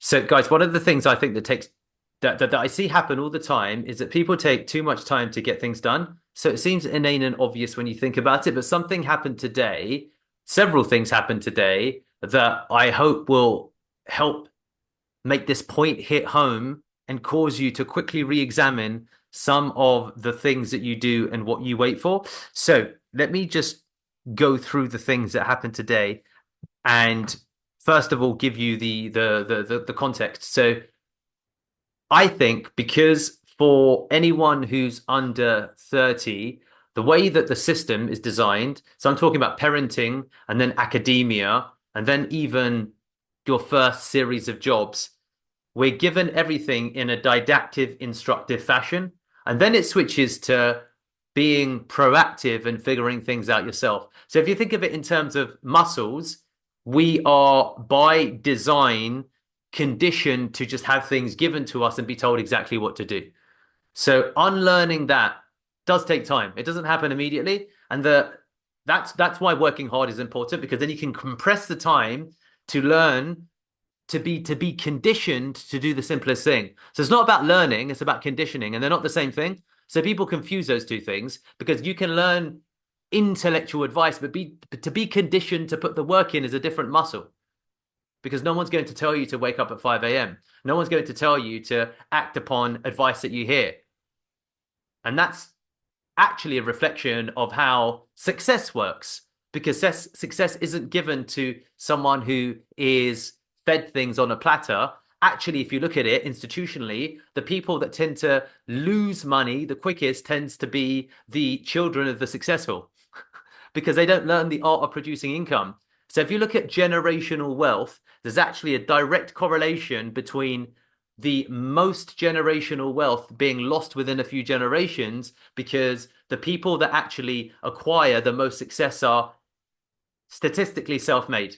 So, guys, one of the things I think that I see happen all the time is that people take too much time to get things done. So it seems inane and obvious when you think about it, but something happened today, several things happened today that I hope will help make this point hit home and cause you to quickly re-examine some of the things that you do and what you wait for. So let me just go through the things that happened today and first of all give you the context. So I think because for anyone who's under 30, the way that the system is designed, so I'm talking about parenting and then academia and then even your first series of jobs, we're given everything in a didactic, instructive fashion. And then it switches to being proactive and figuring things out yourself. So if you think of it in terms of muscles, we are by design conditioned to just have things given to us and be told exactly what to do. So unlearning that does take time. It doesn't happen immediately. And that's why working hard is important because then you can compress the time to learn to be conditioned to do the simplest thing. So it's not about learning, it's about conditioning, and they're not the same thing. So people confuse those two things because you can learn intellectual advice, but to be conditioned to put the work in is a different muscle because no one's going to tell you to wake up at 5 a.m. No one's going to tell you to act upon advice that you hear. And that's actually a reflection of how success works because success isn't given to someone who is fed things on a platter. Actually, if you look at it institutionally, the people that tend to lose money the quickest tends to be the children of the successful because they don't learn the art of producing income. So if you look at generational wealth, there's actually a direct correlation between the most generational wealth being lost within a few generations because the people that actually acquire the most success are statistically self-made.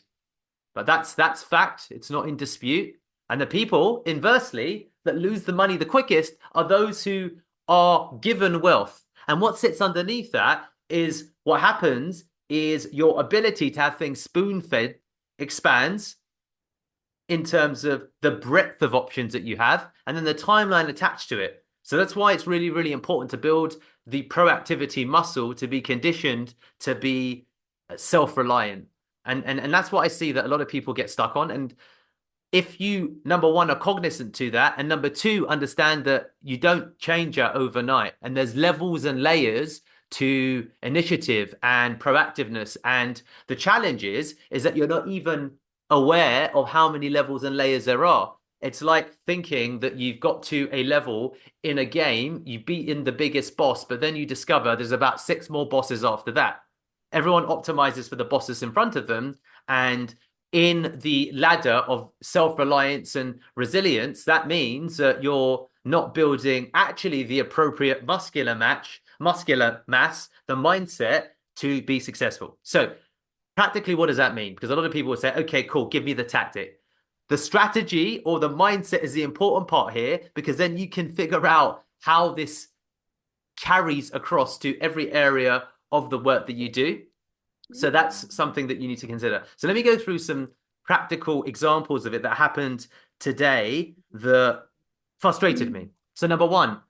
But that's fact. It's not in dispute. And the people, inversely, that lose the money the quickest are those who are given wealth. And what sits underneath that is what happens is your ability to have things spoon-fed expands in terms of the breadth of options that you have and then the timeline attached to it. So that's why it's really, really important to build the proactivity muscle to be conditioned to be self-reliant. And that's what I see that a lot of people get stuck on. And if you, number one, are cognizant to that, and number two, understand that you don't change it overnight, and there's levels and layers to initiative and proactiveness. And the challenge is that you're not even aware of how many levels and layers there are. It's like thinking that you've got to a level in a game, you've beaten the biggest boss, but then you discover there's about six more bosses after that. Everyone optimizes for the bosses in front of them. And in the ladder of self-reliance and resilience, that means that you're not building actually the appropriate muscular mass, the mindset to be successful. So practically, what does that mean? Because a lot of people will say, okay, cool, give me the tactic. The strategy or the mindset is the important part here because then you can figure out how this carries across to every area of the work that you do. So that's something that you need to consider. So let me go through some practical examples of it that happened today that frustrated me. So number one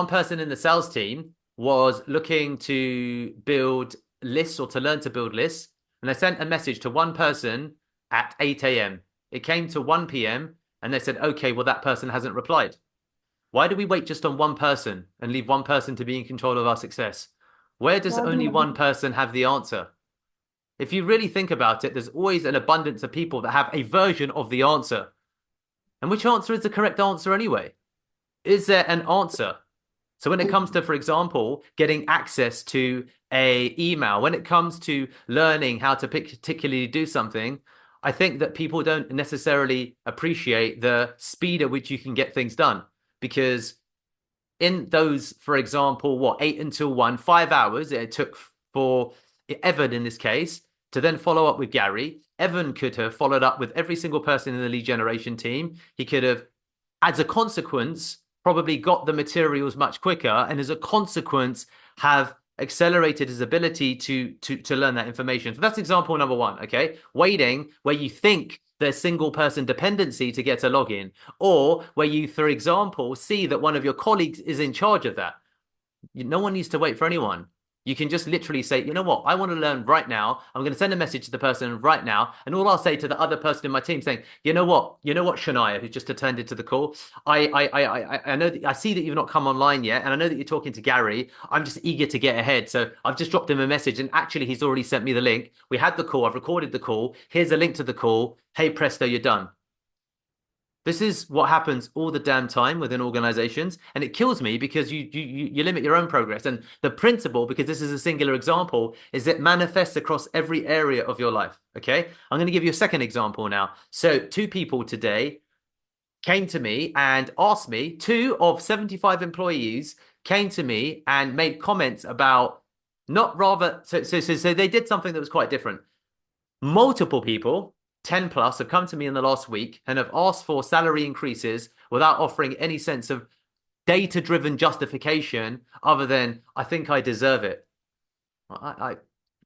person in the sales team was looking to build lists or to learn to build lists. And they sent a message to one person at 8 a.m. It came to 1 p.m. and they said, okay, well, that person hasn't replied. Why do we wait just on one person and leave one person to be in control of our success? Where does only one person have the answer? If you really think about it, there's always an abundance of people that have a version of the answer. And which answer is the correct answer anyway? Is there an answer? So when it comes to, for example, getting access to a email, when it comes to learning how to particularly do something, I think that people don't necessarily appreciate the speed at which you can get things done. Because in those, for example, 8 until 1, 5 hours it took for Evan in this case to then follow up with Gary. Evan could have followed up with every single person in the lead generation team. He could have, as a consequence, probably got the materials much quicker, and as a consequence, have accelerated his ability to learn that information. So that's example number one. Okay, waiting where you think their single person dependency to get a login, or where you, for example, see that one of your colleagues is in charge of that. No one needs to wait for anyone. You can just literally say, you know what, I want to learn right now. I'm going to send a message to the person right now. And all I'll say to the other person in my team saying, you know what, Shania, who just attended to the call, I know that I see that you've not come online yet. And I know that you're talking to Gary. I'm just eager to get ahead. So I've just dropped him a message and actually he's already sent me the link. We had the call. I've recorded the call. Here's a link to the call. Hey, presto, you're done. This is what happens all the damn time within organizations, and it kills me because you limit your own progress. And the principle, because this is a singular example, is it manifests across every area of your life. Okay, I'm going to give you a second example now. So, two people today came to me and asked me. Two of 75 employees came to me and made comments about not rather. So they did something that was quite different. Multiple people, 10 plus, have come to me in the last week and have asked for salary increases without offering any sense of data-driven justification other than, I think I deserve it. Well,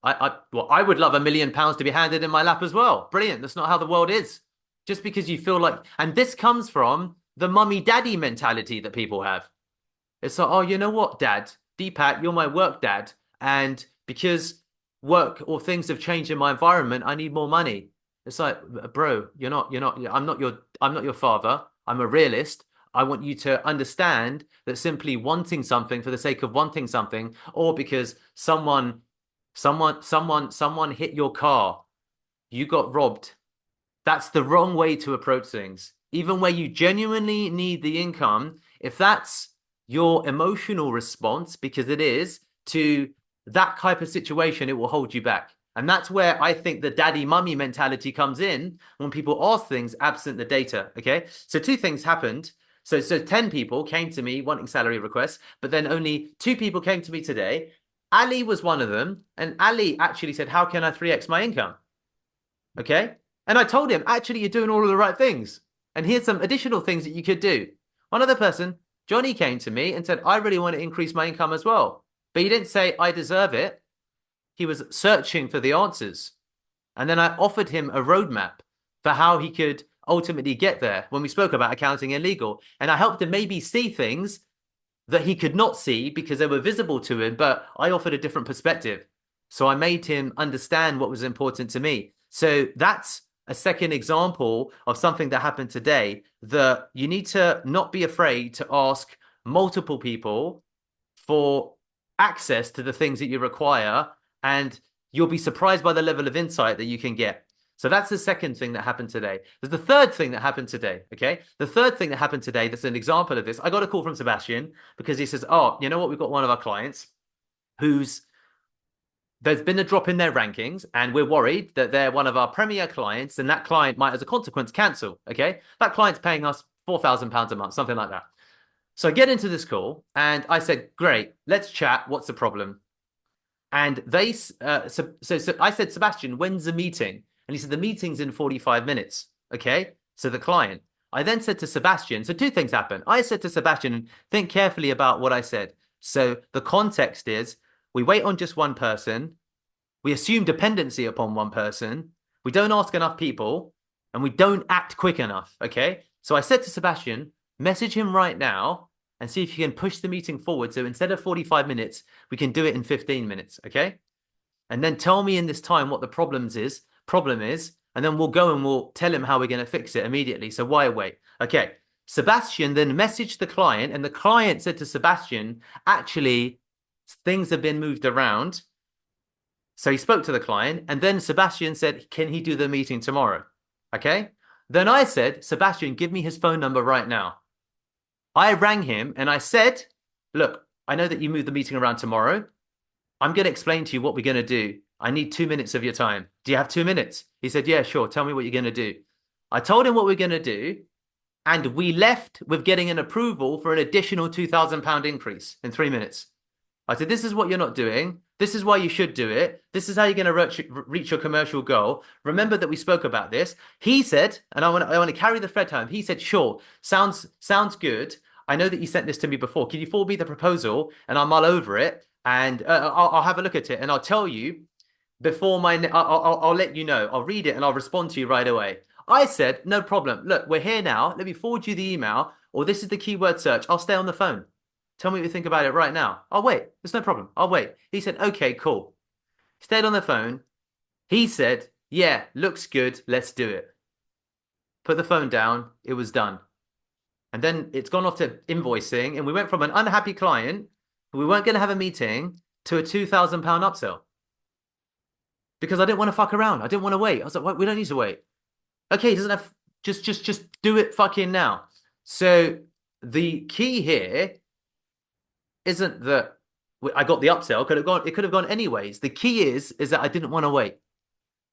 I would love £1 million to be handed in my lap as well. Brilliant. That's not how the world is. Just because you feel like, and this comes from the mummy daddy mentality that people have. It's like, oh, you know what, dad? Deepak, you're my work dad. And because work or things have changed in my environment, I need more money. It's like, bro, I'm not your father. I'm a realist. I want you to understand that simply wanting something for the sake of wanting something, or because someone hit your car, you got robbed. That's the wrong way to approach things. Even where you genuinely need the income, if that's your emotional response, because it is, to that type of situation, it will hold you back. And that's where I think the daddy mummy mentality comes in when people ask things absent the data. Okay. So two things happened. So 10 people came to me wanting salary requests, but then only two people came to me today. Ali was one of them. And Ali actually said, how can I 3x my income? Okay. And I told him, actually, you're doing all of the right things. And here's some additional things that you could do. One other person, Johnny, came to me and said, I really want to increase my income as well. But he didn't say, I deserve it. He was searching for the answers. And then I offered him a roadmap for how he could ultimately get there when we spoke about accounting and legal. And I helped him maybe see things that he could not see because they were visible to him, but I offered a different perspective. So I made him understand what was important to me. So that's a second example of something that happened today, that you need to not be afraid to ask multiple people for access to the things that you require, and you'll be surprised by the level of insight that you can get. So that's the second thing that happened today. There's the third thing that happened today, okay? The third thing that happened today that's an example of this. I got a call from Sebastian because he says, oh, you know what? We've got one of our clients there's been a drop in their rankings, and we're worried that they're one of our premier clients, and that client might, as a consequence, cancel, okay? That client's paying us £4,000 a month, something like that. So I get into this call, and I said, great, let's chat. What's the problem? And I said, Sebastian, when's the meeting? And he said, the meeting's in 45 minutes. Okay. So the client, I then said to Sebastian, so two things happen. I said to Sebastian, think carefully about what I said. So the context is, we wait on just one person. We assume dependency upon one person. We don't ask enough people, and we don't act quick enough. Okay. So I said to Sebastian, message him right now and see if you can push the meeting forward. So instead of 45 minutes, we can do it in 15 minutes. Okay. And then tell me in this time what the problem is, and then we'll go and we'll tell him how we're going to fix it immediately. So why wait? Okay. Sebastian then messaged the client, and the client said to Sebastian, actually, things have been moved around. So he spoke to the client, and then Sebastian said, can he do the meeting tomorrow? Okay. Then I said, Sebastian, give me his phone number right now. I rang him and I said, look, I know that you moved the meeting around tomorrow. I'm going to explain to you what we're going to do. I need 2 minutes of your time. Do you have 2 minutes? He said, yeah, sure. Tell me what you're going to do. I told him what we're going to do, and we left with getting an approval for an additional £2,000 increase in 3 minutes. I said, this is what you're not doing. This is why you should do it. This is how you're going to reach your commercial goal. Remember that we spoke about this. He said, and I want to carry the thread home. He said, sure, sounds good. I know that you sent this to me before. Can you forward me the proposal and I'll mull over it, and I'll have a look at it, and I'll tell you before I'll let you know. I'll read it and I'll respond to you right away. I said, no problem. Look, we're here now. Let me forward you the email, or this is the keyword search. I'll stay on the phone. Tell me what you think about it right now. I'll wait. There's no problem. I'll wait. He said, okay, cool. Stayed on the phone. He said, yeah, looks good. Let's do it. Put the phone down. It was done. And then it's gone off to invoicing. And we went from an unhappy client who we weren't going to have a meeting to a £2,000 upsell because I didn't want to fuck around. I didn't want to wait. I was like, well, we don't need to wait. Okay, he doesn't have, just do it fucking now. So the key here isn't that I got the upsell. It could have gone anyways. The key is that I didn't want to wait. I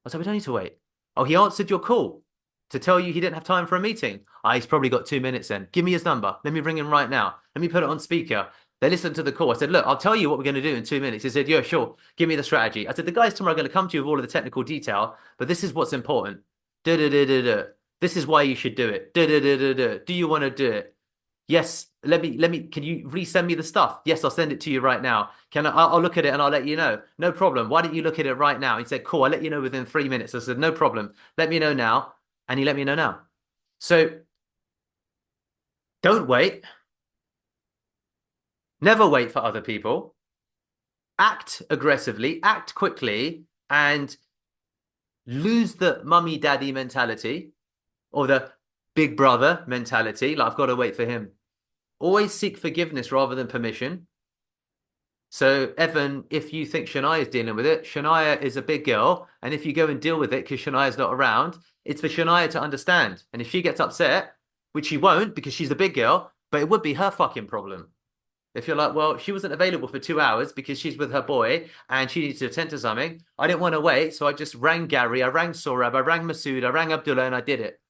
was like, we don't need to wait. Oh, he answered your call to tell you he didn't have time for a meeting. He's probably got 2 minutes then. Give me his number. Let me ring him right now. Let me put it on speaker. They listened to the call. I said, look, I'll tell you what we're going to do in 2 minutes. He said, yeah, sure. Give me the strategy. I said, the guys tomorrow are going to come to you with all of the technical detail, but this is what's important. Da, da, da, da, da. This is why you should do it. Da, da, da, da, da. Do you want to do it? Yes. Can you resend me the stuff? Yes, I'll send it to you right now. I'll look at it and I'll let you know. No problem. Why don't you look at it right now? He said, cool. I'll let you know within 3 minutes. I said, no problem. Let me know now. And he let me know now. So don't wait. Never wait for other people. Act aggressively, act quickly, and lose the mummy daddy mentality or the big brother mentality. Like, I've got to wait for him. Always seek forgiveness rather than permission. So, Evan, if you think Shania is dealing with it, Shania is a big girl. And if you go and deal with it because Shania's not around, it's for Shania to understand. And if she gets upset, which she won't because she's a big girl, but it would be her fucking problem. If you're like, well, she wasn't available for 2 hours because she's with her boy and she needs to attend to something. I didn't want to wait. So I just rang Gary, I rang Saurabh, I rang Masood, I rang Abdullah, and I did it.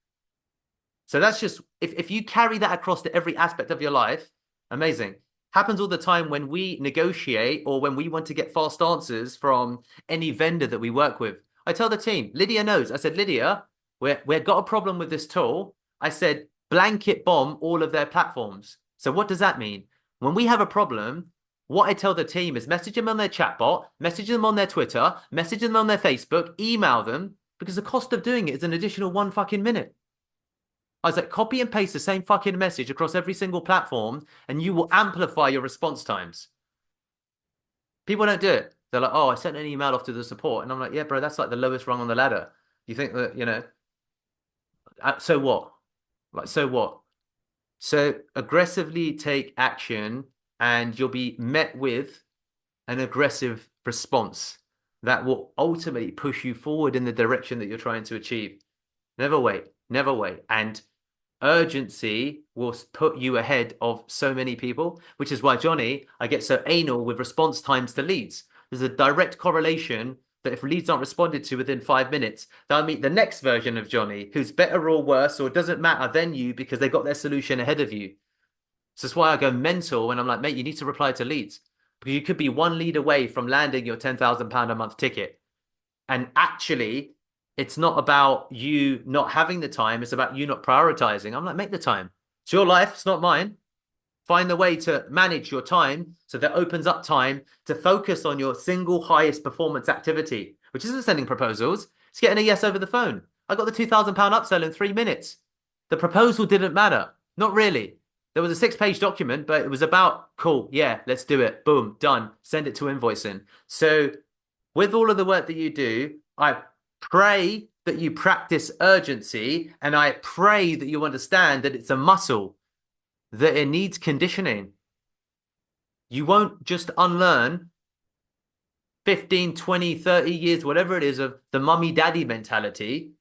So that's just, if you carry that across to every aspect of your life, amazing. Happens all the time when we negotiate or when we want to get fast answers from any vendor that we work with. I tell the team, Lydia knows. I said, Lydia, we've got a problem with this tool. I said, blanket bomb all of their platforms. So what does that mean? When we have a problem, what I tell the team is message them on their chatbot, message them on their Twitter, message them on their Facebook, email them, because the cost of doing it is an additional 1 fucking minute. I was like, copy and paste the same fucking message across every single platform, and you will amplify your response times. People don't do it. They're like, oh, I sent an email off to the support. And I'm like, yeah, bro, that's like the lowest rung on the ladder. You think that, so what? Like, so what? So aggressively take action and you'll be met with an aggressive response that will ultimately push you forward in the direction that you're trying to achieve. Never wait, never wait. And urgency will put you ahead of so many people, which is why, Johnny, I get so anal with response times to leads. There's a direct correlation that if leads aren't responded to within 5 minutes, they'll meet the next version of Johnny, who's better or worse, or doesn't matter than you because they got their solution ahead of you. So that's why I go mental when I'm like, mate, you need to reply to leads because you could be one lead away from landing your £10,000 a month ticket. And actually, it's not about you not having the time. It's about you not prioritizing. I'm like, make the time. It's your life. It's not mine. Find the way to manage your time so that opens up time to focus on your single highest performance activity, which isn't sending proposals. It's getting a yes over the phone. I got the £2,000 upsell in 3 minutes. The proposal didn't matter. Not really. There was a 6-page document, but it was about, cool, yeah, let's do it. Boom, done. Send it to invoicing. So with all of the work that you do, I pray that you practice urgency and I pray that you understand that it's a muscle, that it needs conditioning. You won't just unlearn 15, 20, 30 years, whatever it is, of the mummy daddy mentality,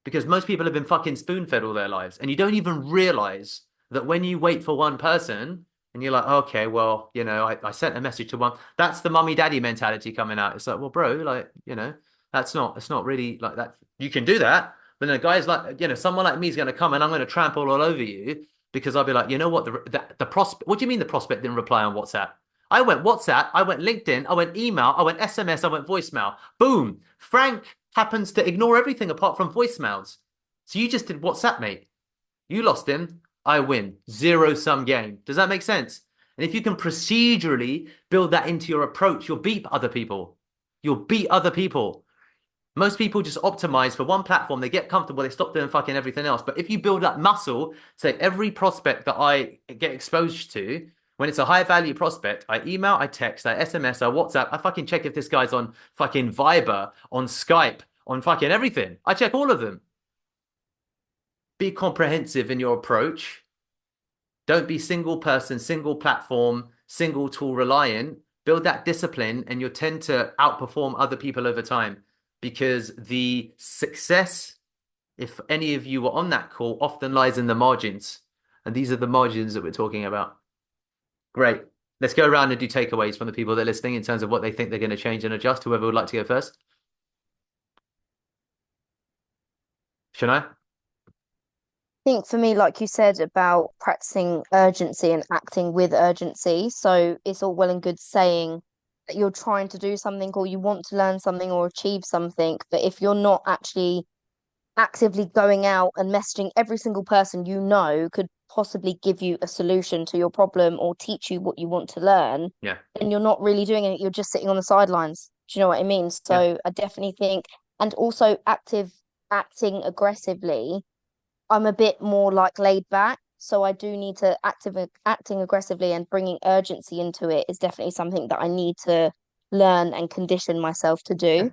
because most people have been fucking spoon-fed all their lives. And you don't even realize that when you wait for one person and you're like, okay, well, I sent a message to one, that's the mummy daddy mentality coming out. It's like, well, bro, like, it's not really like that. You can do that. But then a guy's like, someone like me is going to come and I'm going to trample all over you. Because I'll be like, you know what? The prospect. What do you mean the prospect didn't reply on WhatsApp? I went WhatsApp, I went LinkedIn, I went email, I went SMS, I went voicemail. Boom. Frank happens to ignore everything apart from voicemails. So you just did WhatsApp, mate. You lost him. I win. Zero-sum game. Does that make sense? And if you can procedurally build that into your approach, you'll beat other people. You'll beat other people. Most people just optimize for one platform. They get comfortable. They stop doing fucking everything else. But if you build up muscle, say every prospect that I get exposed to, when it's a high value prospect, I email, I text, I SMS, I WhatsApp, I fucking check if this guy's on fucking Viber, on Skype, on fucking everything. I check all of them. Be comprehensive in your approach. Don't be single person, single platform, single tool reliant. Build that discipline and you'll tend to outperform other people over time because the success, if any of you were on that call, often lies in the margins. And these are the margins that we're talking about. Great. Let's go around and do takeaways from the people that are listening in terms of what they think they're going to change and adjust. Whoever would like to go first. Shania? Think for me, like you said about practicing urgency and acting with urgency. So it's all well and good saying that you're trying to do something or you want to learn something or achieve something, but if you're not actually actively going out and messaging every single person you know could possibly give you a solution to your problem or teach you what you want to learn, Yeah. then you're not really doing it. You're just sitting on the sidelines. Do you know what I mean? Yeah. So I definitely think, and also acting aggressively. I'm a bit more like laid back, so I do need to acting aggressively and bringing urgency into it is definitely something that I need to learn and condition myself to Yeah. do.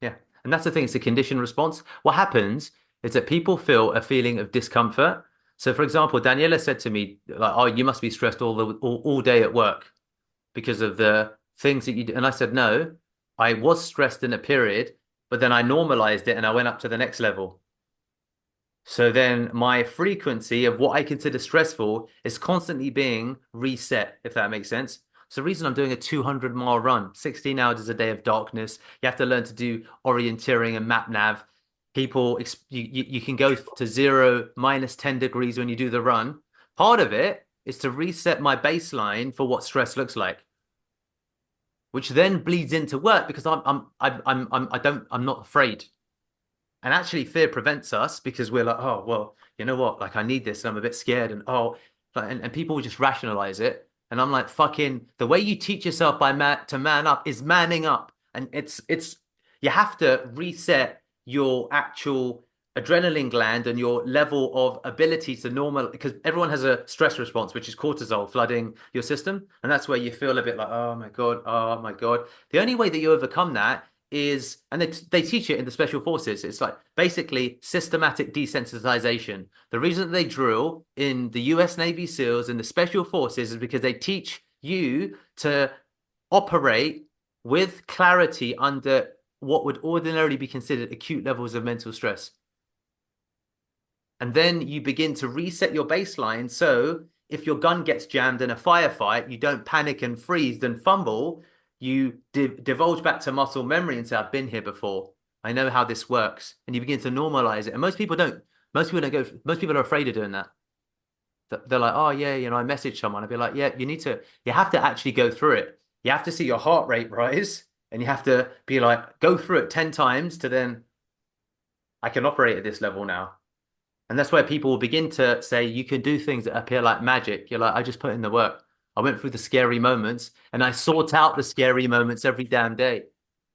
Yeah. And that's the thing, it's a conditioned response. What happens is that people feel a feeling of discomfort. So, for example, Daniela said to me, like, oh, you must be stressed all day at work because of the things that you do. And I said, no, I was stressed in a period, but then I normalized it and I went up to the next level. So then my frequency of what I consider stressful is constantly being reset, if that makes sense. So the reason I'm doing a 200-mile run, 16 hours a day of darkness, you have to learn to do orienteering and map nav. People, you can go to 0, -10 degrees when you do the run. Part of it is to reset my baseline for what stress looks like, which then bleeds into work because I'm not afraid. And actually, fear prevents us because we're like, oh, well, you know what? Like, I need this and I'm a bit scared. And oh, and people just rationalize it. And I'm like, fucking, the way you teach yourself to man up is manning up. And you have to reset your actual adrenaline gland and your level of ability to normal, because everyone has a stress response, which is cortisol flooding your system. And that's where you feel a bit like, oh my God, oh my God. The only way that you overcome that is, and they teach it in the special forces. It's like basically systematic desensitization. The reason that they drill in the US Navy SEALs and the special forces is because they teach you to operate with clarity under what would ordinarily be considered acute levels of mental stress. And then you begin to reset your baseline. So if your gun gets jammed in a firefight, you don't panic and freeze and fumble. You divulge back to muscle memory and say, I've been here before. I know how this works. And you begin to normalize it. And most people don't. Most people are afraid of doing that. They're like, oh, yeah, I messaged someone. I'd be like, yeah, you have to actually go through it. You have to see your heart rate rise and you have to be like, go through it 10 times to then, I can operate at this level now. And that's where people will begin to say you can do things that appear like magic. You're like, I just put in the work. I went through the scary moments and I sort out the scary moments every damn day,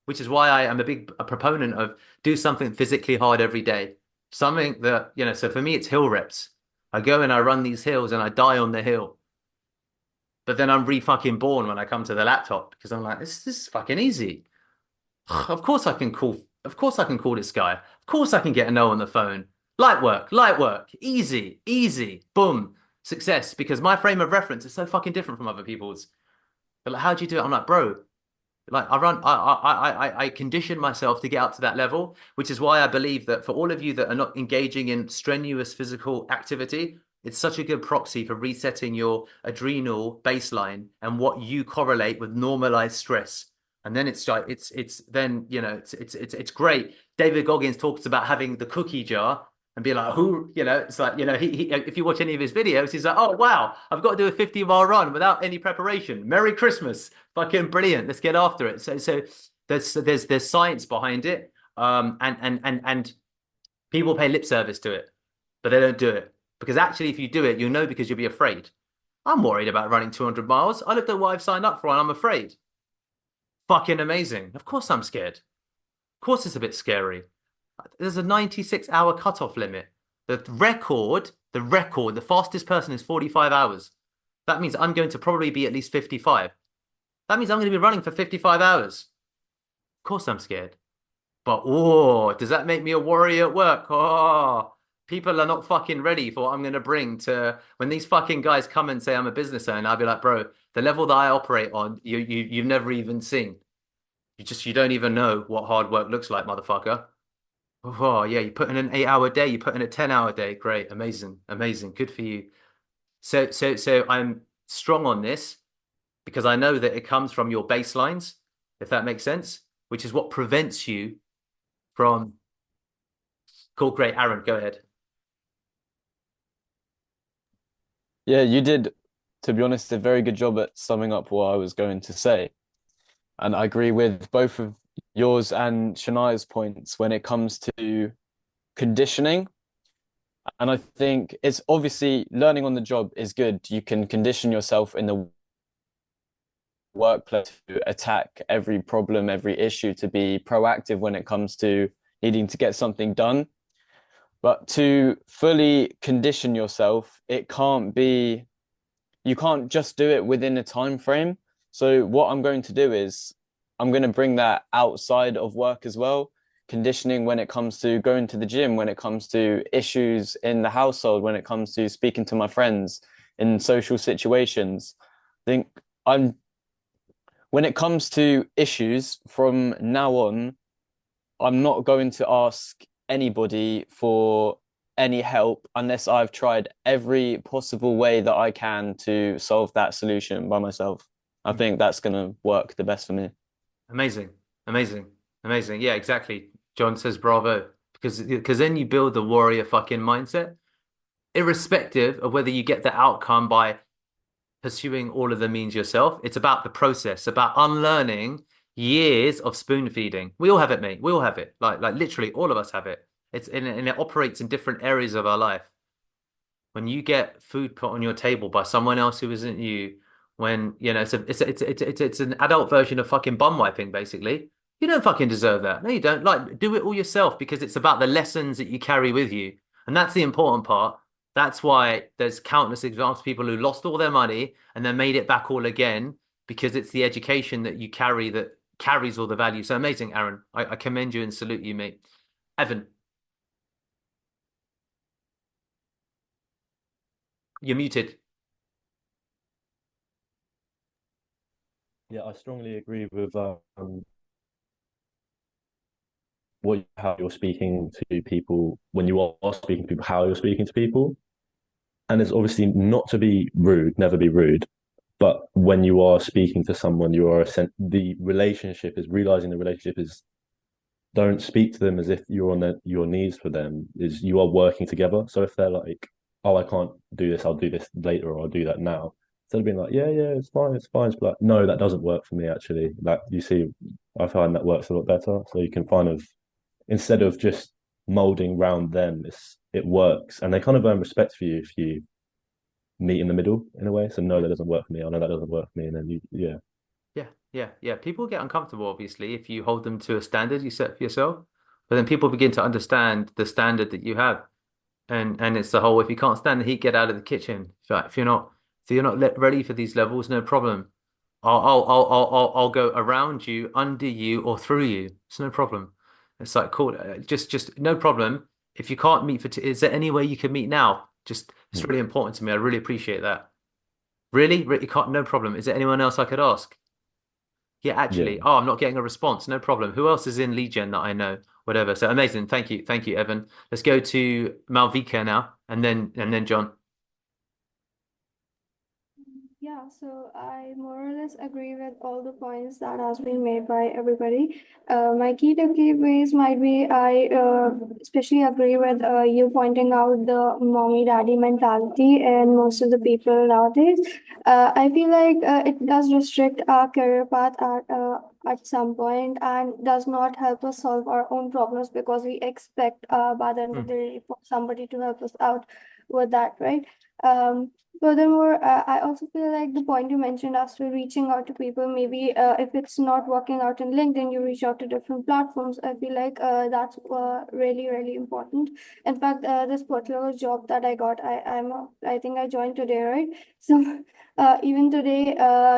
which is why I am a proponent of do something physically hard every day. Something that, so for me, it's hill reps. I go and I run these hills and I die on the hill. But then I'm re-fucking born when I come to the laptop because I'm like, this is fucking easy. Of course I can call this guy. Of course I can get a no on the phone. Light work, easy, easy, boom, success. Because my frame of reference is so fucking different from other people's. But like, how do you do it? I'm like, bro, like I condition myself to get up to that level, which is why I believe that for all of you that are not engaging in strenuous physical activity, it's such a good proxy for resetting your adrenal baseline and what you correlate with normalized stress. And then it's like it's then it's great. David Goggins talks about having the cookie jar and be like, who, it's like, he if you watch any of his videos, he's like, oh wow, I've got to do a 50-mile run without any preparation. Merry Christmas. Fucking brilliant. Let's get after it. So there's science behind it. And people pay lip service to it, but they don't do it. Because actually, if you do it, you'll know because you'll be afraid. I'm worried about running 200 miles. I looked at what I've signed up for and I'm afraid. Fucking amazing. Of course I'm scared. course it's a bit scary. There's a 96-hour cutoff limit. The fastest person is 45 hours. That means I'm going to probably be at least 55. That means I'm going to be running for 55 hours. Of course I'm scared. But oh, does that make me a warrior at work? Oh, people are not fucking ready for what I'm going to bring to when these fucking guys come and say I'm a business owner. I'll be like, bro, the level that I operate on, you've never even seen. You don't even know what hard work looks like, motherfucker. Oh yeah, you put in an 8 hour day, you put in a 10 hour day. Great, amazing, amazing, good for you. So I'm strong on this because I know that it comes from your baselines, if that makes sense, which is what prevents you from. Cool, great. Aaron, go ahead. Yeah, you did, to be honest, a very good job at summing up what I was going to say. And I agree with both of yours and Shania's points when it comes to conditioning. And I think it's obviously learning on the job is good. You can condition yourself in the workplace to attack every problem, every issue, to be proactive when it comes to needing to get something done. But to fully condition yourself, it can't be, you can't just do it within a time frame. So what I'm going to do is I'm going to bring that outside of work as well. Conditioning when it comes to going to the gym, when it comes to issues in the household, when it comes to speaking to my friends in social situations. I think I'm when it comes to issues from now on, I'm not going to ask anybody for any help unless I've tried every possible way that I can to solve that solution by myself. I think that's going to work the best for me. Amazing, amazing, amazing. Yeah, exactly. John says bravo because then you build the warrior fucking mindset, irrespective of whether you get the outcome by pursuing all of the means yourself. It's about the process, about unlearning years of spoon feeding. We all have it, mate. We all have it. Like literally, all of us have it. And it operates in different areas of our life. When you get food put on your table by someone else who isn't you, when you know it's an adult version of fucking bum wiping, basically. You don't fucking deserve that. No, you don't. Like, do it all yourself because it's about the lessons that you carry with you, and that's the important part. That's why there's countless examples of people who lost all their money and then made it back all again because it's the education that you carry that carries all the value. So amazing, Aaron. I commend you and salute you, mate. Evan, you're muted. Yeah, I strongly agree with how you're speaking to people when you are speaking to people, how you're speaking to people. And it's obviously not to be rude, never be rude. But when you are speaking to someone, the relationship is realizing the relationship is don't speak to them as if you're on your knees for them, is you are working together. So if they're like, oh, I can't do this, I'll do this later or I'll do that now. Instead of being like, yeah, yeah, it's fine. It's like, no, that doesn't work for me actually. Like you see, I find that works a lot better. So you can kind of instead of just molding round them, it works. And they kind of earn respect for you if you meet in the middle in a way. So no, that doesn't work for me. I know that doesn't work for me. And then yeah. Yeah, yeah, yeah. People get uncomfortable, obviously, if you hold them to a standard you set for yourself. But then people begin to understand the standard that you have. And it's the whole if you can't stand the heat, get out of the kitchen. If you're not ready for these levels, no problem. I'll go around you, under you, or through you. It's no problem. It's like cool. Just no problem. If you can't meet for t is there any way you can meet now? Just it's Hmm. really important to me. I really appreciate that. Really, really can't. No problem. Is there anyone else I could ask? Yeah, Yeah. actually. Oh, I'm not getting a response. No problem. Who else is in lead gen that I know? Whatever. So amazing. Thank you. Thank you, Evan. Let's go to Malvika now and then John. Yeah, so I more or less agree with all the points that has been made by everybody. My key takeaways might be especially agree with you pointing out the mommy daddy mentality in most of the people nowadays. I feel like it does restrict our career path at some point and does not help us solve our own problems because we expect by the end of Hmm. the day for somebody to help us out with that, right? Um, Furthermore, I also feel like the point you mentioned as to reaching out to people, maybe if it's not working out in LinkedIn, you reach out to different platforms. I feel like that's really, really important. In fact, this particular job that I got, I think I joined today, right? So even today,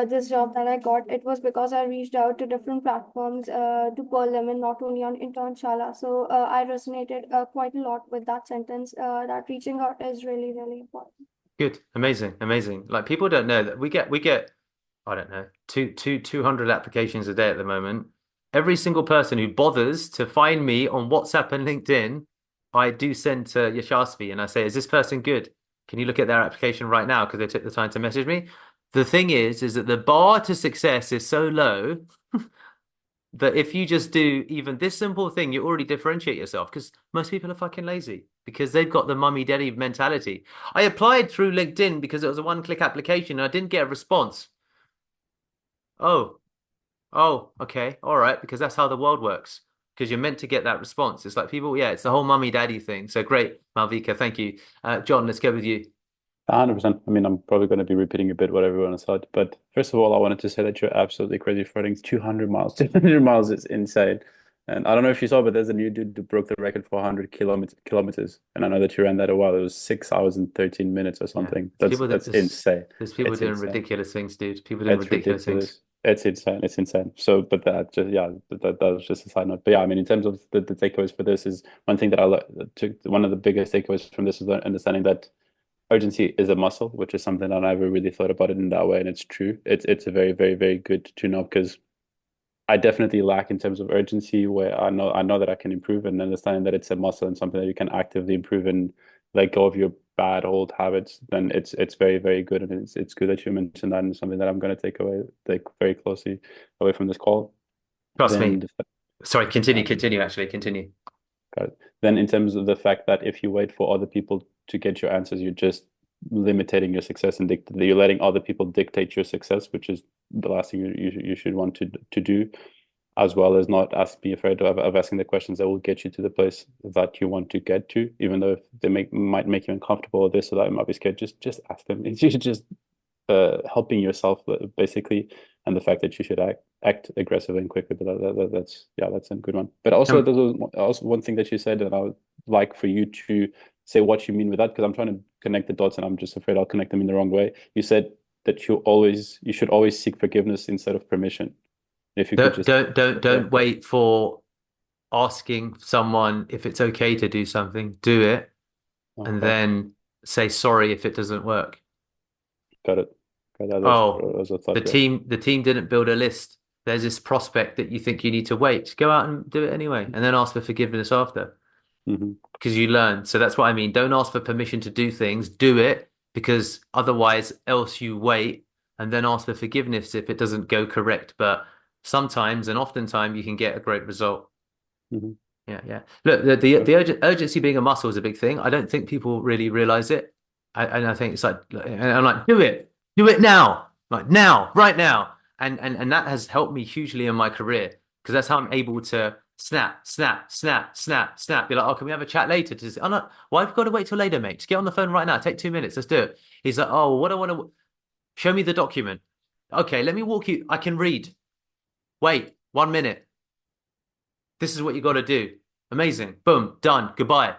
this job that I got, it was because I reached out to different platforms to pull them in, not only on Internshala. So I resonated quite a lot with that sentence, that reaching out is really, really important. Good. Amazing. Amazing. Like people don't know that we get, I don't know, 200 applications a day at the moment. Every single person who bothers to find me on WhatsApp and LinkedIn, I do send to Yashasvi and I say, is this person good? Can you look at their application right now? Because they took the time to message me. The thing is that the bar to success is so low that if you just do even this simple thing, you already differentiate yourself because most people are fucking lazy because they've got the mummy daddy mentality. I applied through LinkedIn because it was a one-click application and I didn't get a response. Oh, oh, okay, all right, because that's how the world works. Because you're meant to get that response. It's like people, yeah, it's the whole mummy daddy thing. So great, Malvika, thank you. John, let's go with you. 100%. I mean, I'm probably going to be repeating a bit what everyone has said, but first of all, I wanted to say that you're absolutely crazy for running 200 miles. 200 miles is insane. And I don't know if you saw, but there's a new dude who broke the record for 100 kilometers. And I know that you ran that a while. It was 6 hours and 13 minutes or Yeah, something. there's people That's insane. there's people It's doing insane. ridiculous things, dude. People doing It's ridiculous things. ridiculous. It's insane. It's insane. So, but that just, yeah, that was just a side note. But yeah, I mean, in terms of the takeaways for this is one thing that took, one of the biggest takeaways from this is the understanding that urgency is a muscle, which is something that I never really thought about it in that way, and it's true. It's a very, very, very good to know because I definitely lack in terms of urgency, where I know that I can improve, and understanding that it's a muscle and something that you can actively improve and let go of your bad old habits. Then it's very, very good, and it's good that you mentioned that, and something that I'm going to take very closely away from this call. Trust Then me. Sorry, continue, actually, continue. Got it. Then in terms of the fact that if you wait for other people to get your answers, you're just limiting your success and you're letting other people dictate your success, which is the last thing you should want to do, as well as not be afraid of asking the questions that will get you to the place that you want to get to, even though if they might make you uncomfortable or this or that, you might be scared. Just ask them. You should just helping yourself basically, and the fact that you should act aggressively and quickly. But that's a good one. But also Um, there's also one thing that you said that I would like for you to say what you mean with that, because I'm trying to connect the dots and I'm just afraid I'll connect them in the wrong way. You said that you should always seek forgiveness instead of permission. If you could don't just don't don't elaborate. don't wait for asking someone if it's okay to do something. Do it, and Okay, then say sorry if it doesn't work. got it. Okay, Oh, that was a thought. the Yeah. team didn't build a list. There's this prospect that you think you need to wait. Go out and do it anyway, and then ask for forgiveness after Hmm. because you learn. So that's what I mean. Don't ask for permission to do things. Do it because otherwise, else you wait and then ask for forgiveness if it doesn't go correct. But sometimes and oftentimes you can get a great result. Hmm. Yeah, yeah. Look, urgency being a muscle is a big thing. I don't think people really realize it, and I think it's like, and I'm like, do it now, like now, right now, and that has helped me hugely in my career because that's how I'm able to snap. Be like, oh, can we have a chat later? I'm not. Why have we got to wait till later, mate? Just get on the phone right now. Take 2 minutes. Let's do it. He's like, oh, what do I want to show me the document? Okay, let me walk you. I can read. Wait, 1 minute. This is what you got to do. Amazing. Boom, done. Goodbye.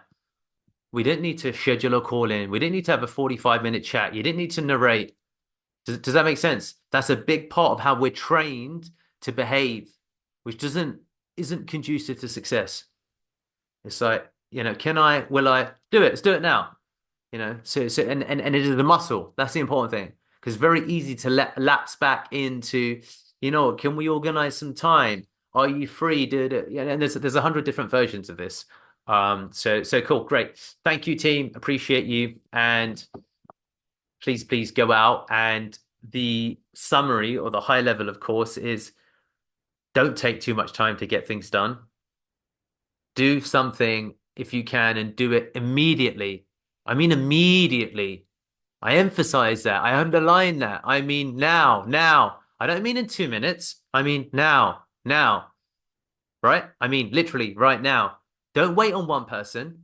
We didn't need to schedule a call in. We didn't need to have a 45-minute chat. You didn't need to narrate. Does that make sense? That's a big part of how we're trained to behave, which isn't conducive to success. It's like, will I do it? Let's do it now. And it is the muscle. That's the important thing. Because it's very easy to lapse back into, can we organize some time? Are you free? Yeah, and there's 100 different versions of this. So cool, great. Thank you, team. Appreciate you. And please go out. And the summary or the high level, of course, is don't take too much time to get things done. Do something if you can and do it immediately. I mean, immediately. I emphasize that. I underline that. I mean now. I don't mean in 2 minutes. I mean now, right? I mean literally right now. Don't wait on one person.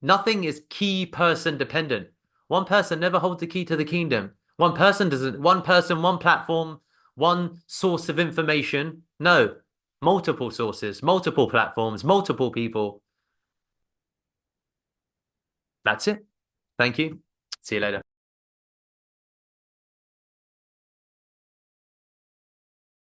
Nothing is key person dependent. One person never holds the key to the kingdom. One person doesn't, one person, one platform, one source of information. No, multiple sources, multiple platforms, multiple people. That's it. Thank you. See you later.